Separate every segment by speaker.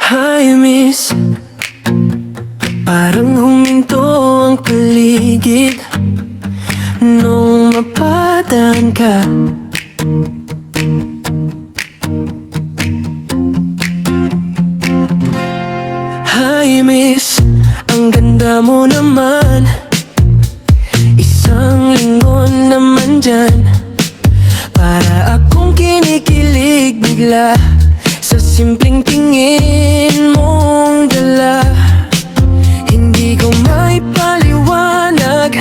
Speaker 1: Hi miss, parang huminto ang paligid nung mapadaan ka. Hi miss, ang ganda mo naman. Isang linggo naman dyan, para akong kinikilig bigla sa simpleng tingin mong dala. Hindi ko maipaliwanag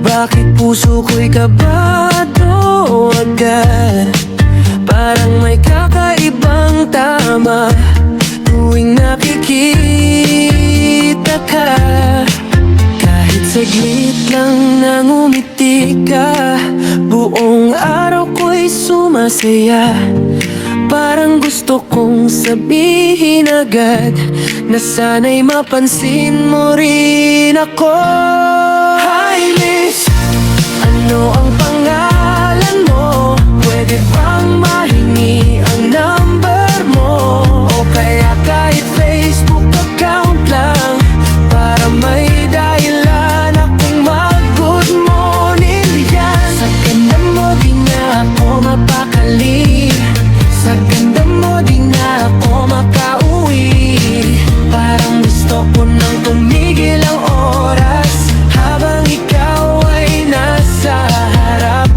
Speaker 1: bakit puso ko'y kabado agad. Parang may kakaibang tama tuwing nakikita ka. Kahit saglit lang nang umiti ka, buong araw ko'y sumasaya. Parang gusto kong sabihin agad na sana'y mapansin mo rin ako. Hi miss, ano ang pangalan mo? Pwede bang mahingi ang number mo? O kaya kahit Facebook account lang, para may dahilan akong mag-good morning yan. Sa ganda mo di na ako mapakali, sa ganda mo di na ako makauwi. Parang gusto ko nang tumigil ang oras habang ikaw ay nasa harap.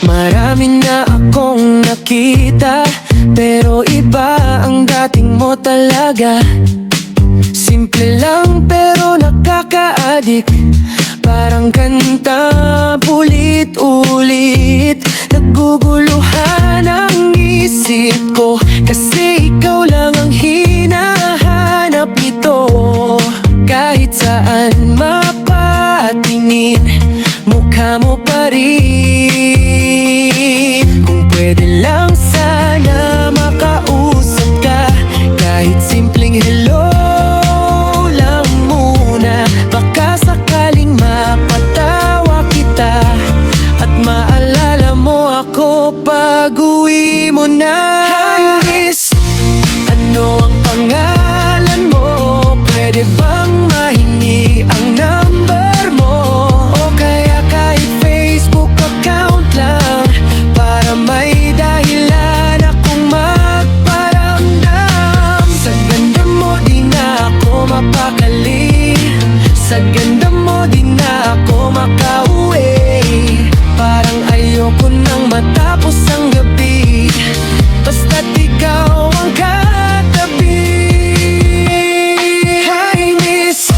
Speaker 1: Marami na akong nakita, pero iba ang dating mo talaga. Simple lang pero nakaka-addict, parang kanta ulit-ulit. Naguguluhan ang isip ko, kasi ikaw lang ang hinahanap nito. Kahit saan mapatingin, mukha mo pa rin. Kung pwede lang sana makausap ka, kahit simpleng hello lang muna. Baka sakaling mapatawa kita at maalala mo ako pag-uwi mo na. Hi miss, ano ang pangalan mo? Pwede bang mahingi ang number mo? O kaya kahit Facebook account lang, para may dahilan akong magparamdam. Sa ganda mo di na ako mapakali, sa ganda mo di na ako makauwi. Parang ayoko nang matapos ang gabi, basta't ikaw ang katabi. Hi miss,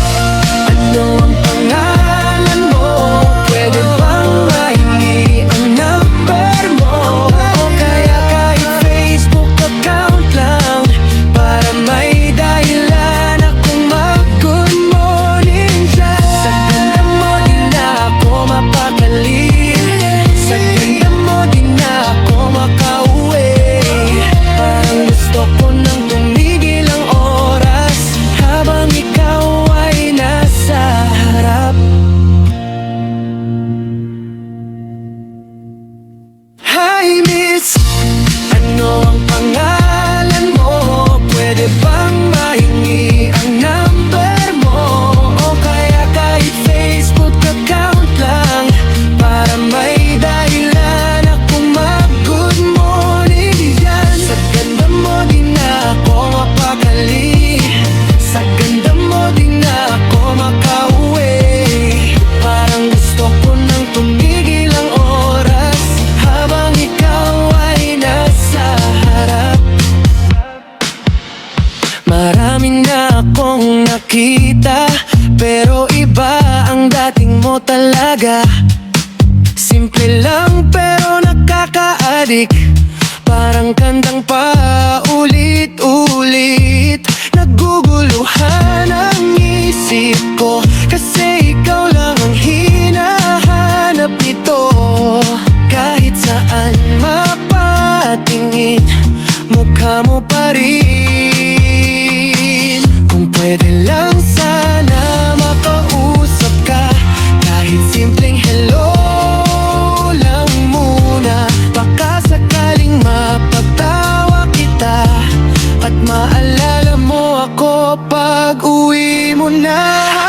Speaker 1: ano ang pangalan mo? Pwede bang mahingi ang number mo? O kaya kahit Facebook account lang, para may dahilan akong mag-good morning dyan. Sa ganda mo di na ako mapakali, sa ganda mo di na ako makauwi. Parang gusto ko nang tumigil ang oras habang ikaw ay nasa harap. Hi miss, ano ang pangalan mo? Pwede bang mahingi ang number mo? O kaya kahit Facebook account lang, para may dahilan akong mag-good morning yan. Sa ganda mo di na ako mapakali, sa ganda mo di na ako makauwi. Parang gusto ko nang tumigil ang oras habang ikaw ay nasa harap. Marami na akong nakita, pero iba ang dating mo talaga. Simple lang pero nakaka-addict, parang kantang paulit-ulit. Naguguluhan ang isip ko, kasi ikaw lang ang hinahanap nito. Kahit saan mapatingin, mukha mo pa rin. Kung pwede lang sana makausap ka, kahit simpleng hello lang muna. Baka sakaling mapatawa kita At maalala mo ako pag uwi mo na.